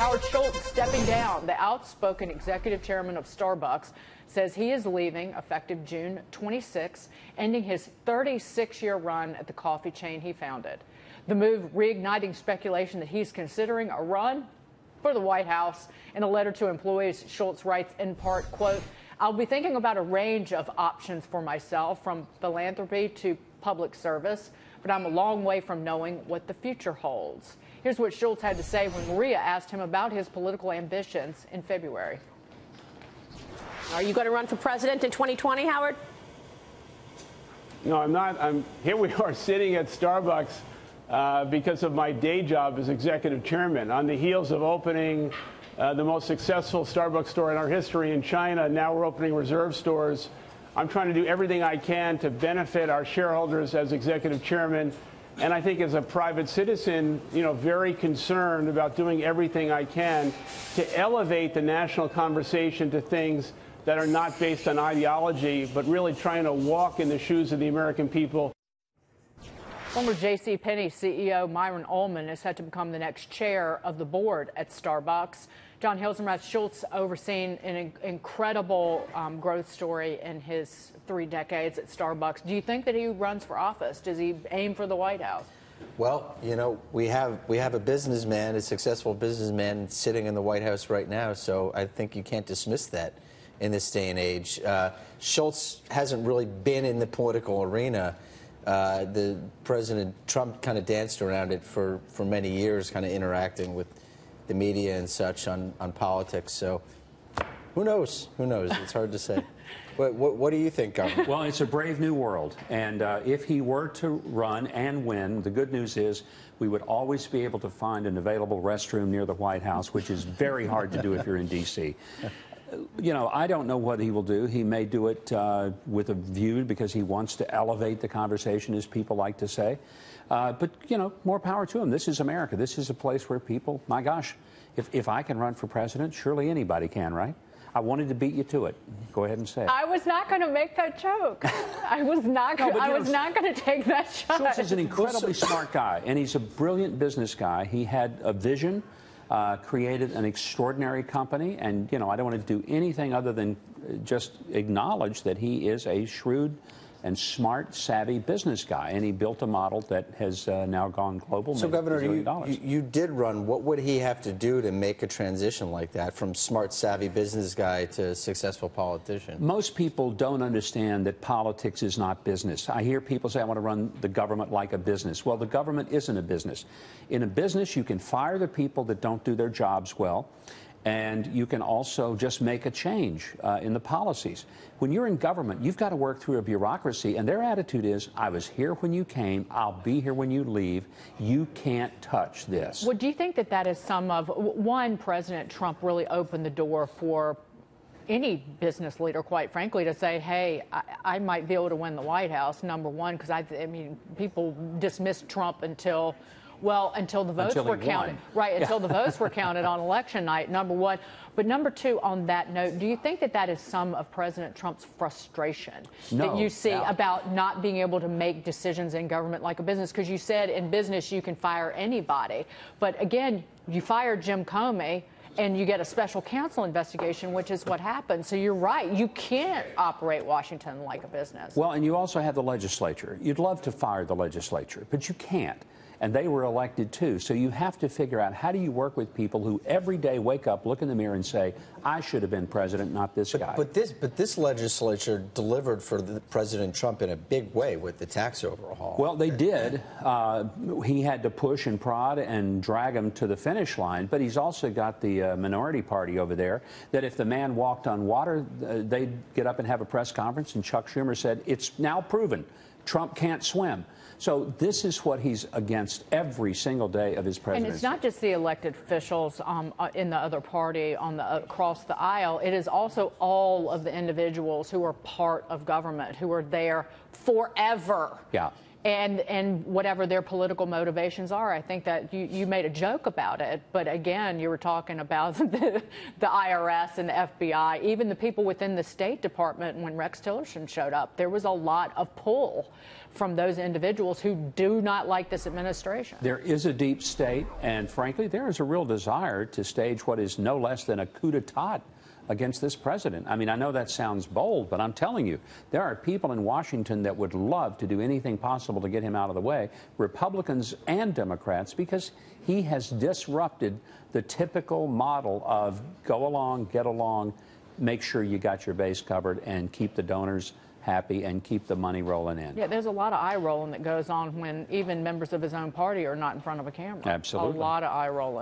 Howard Schultz stepping down. The outspoken executive chairman of Starbucks says he is leaving effective June 26, ending his 36-year run at the coffee chain he founded. The move reigniting speculation that he's considering a run for the White House. In a letter to employees, Schultz writes in part, quote, "I'll be thinking about a range of options for myself, from philanthropy to public service, but I'm a long way from knowing what the future holds." Here's what Schultz had to say when Maria asked him about his political ambitions in February. Are you going to run for president in 2020, Howard? No, I'm not. Here we are sitting at Starbucks because of my day job as executive chairman. On the heels of opening the most successful Starbucks store in our history in China, now we're opening reserve stores. I'm trying to do everything I can to benefit our shareholders as executive chairman. And I think as a private citizen, very concerned about doing everything I can to elevate the national conversation to things that are not based on ideology, but really trying to walk in the shoes of the American people. Former JCPenney CEO Myron Ullman is set to become the next chair of the board at Starbucks. John Hilsenrath, Schultz overseen an incredible growth story in his 3 decades at Starbucks. Do you think that he runs for office? Does he aim for the White House? Well, we have a businessman, a successful businessman sitting in the White House right now, so I think you can't dismiss that in this day and age. Schultz hasn't really been in the political arena. The President Trump kind of danced around it for many years, kind of interacting with the media and such on politics. So who knows? Who knows? It's hard to say. What do you think, Governor? Well, it's a brave new world. And if he were to run and win, the good news is we would always be able to find an available restroom near the White House, which is very hard to do if you're in D.C. I don't know what he will do. He may do it with a view because he wants to elevate the conversation, as people like to say. But, more power to him. This is America. This is a place where people, my gosh, if I can run for president, surely anybody can, right? I wanted to beat you to it. Go ahead and say it. I was not going to make that joke. I was not going to take that shot. Schultz is an incredibly smart guy, and he's a brilliant business guy. He had a vision. Created an extraordinary company, and I don't want to do anything other than just acknowledge that he is a shrewd and smart, savvy business guy, and he built a model that has now gone global. So, Governor, you did run. What would he have to do to make a transition like that from smart, savvy business guy to successful politician? Most people don't understand that politics is not business. I hear people say, I want to run the government like a business. Well, the government isn't a business. In a business, you can fire the people that don't do their jobs well, and you can also just make a change in the policies. When you're in government, you've got to work through a bureaucracy, and their attitude is, I was here when you came, I'll be here when you leave. You can't touch this. Well, do you think that that is some of, one, President Trump really opened the door for any business leader, quite frankly, to say, hey, I might be able to win the White House, number one, because I mean, people dismissed Trump until the votes were counted. Right, until the votes were counted on election night, number one. But number two, on that note, do you think that that is some of President Trump's frustration that you see about not being able to make decisions in government like a business? Because you said in business you can fire anybody. But again, you fired Jim Comey, and you get a special counsel investigation, which is what happened. So you're right. You can't operate Washington like a business. Well, and you also have the legislature. You'd love to fire the legislature, but you can't. And they were elected, too. So you have to figure out, how do you work with people who every day wake up, look in the mirror and say, I should have been president, not this guy. But this legislature delivered for President Trump in a big way with the tax overhaul. Well, they did. He had to push and prod and drag him to the finish line. But he's also got the minority party over there that if the man walked on water, they'd get up and have a press conference. And Chuck Schumer said, it's now proven Trump can't swim. So this is what he's against every single day of his presidency. And it's not just the elected officials in the other party across the aisle. It is also all of the individuals who are part of government, who are there forever. Yeah. and whatever their political motivations are. I think that you made a joke about it, but again, you were talking about the IRS and the FBI, even the people within the State Department. When Rex Tillerson showed up, there was a lot of pull from those individuals who do not like this administration. There is a deep state, and frankly, there is a real desire to stage what is no less than a coup d'etat against this president. I mean, I know that sounds bold, but I'm telling you, there are people in Washington that would love to do anything possible to get him out of the way, Republicans and Democrats, because he has disrupted the typical model of go along, get along, make sure you got your base covered, and keep the donors happy and keep the money rolling in. Yeah, there's a lot of eye rolling that goes on when even members of his own party are not in front of a camera. Absolutely. A lot of eye rolling.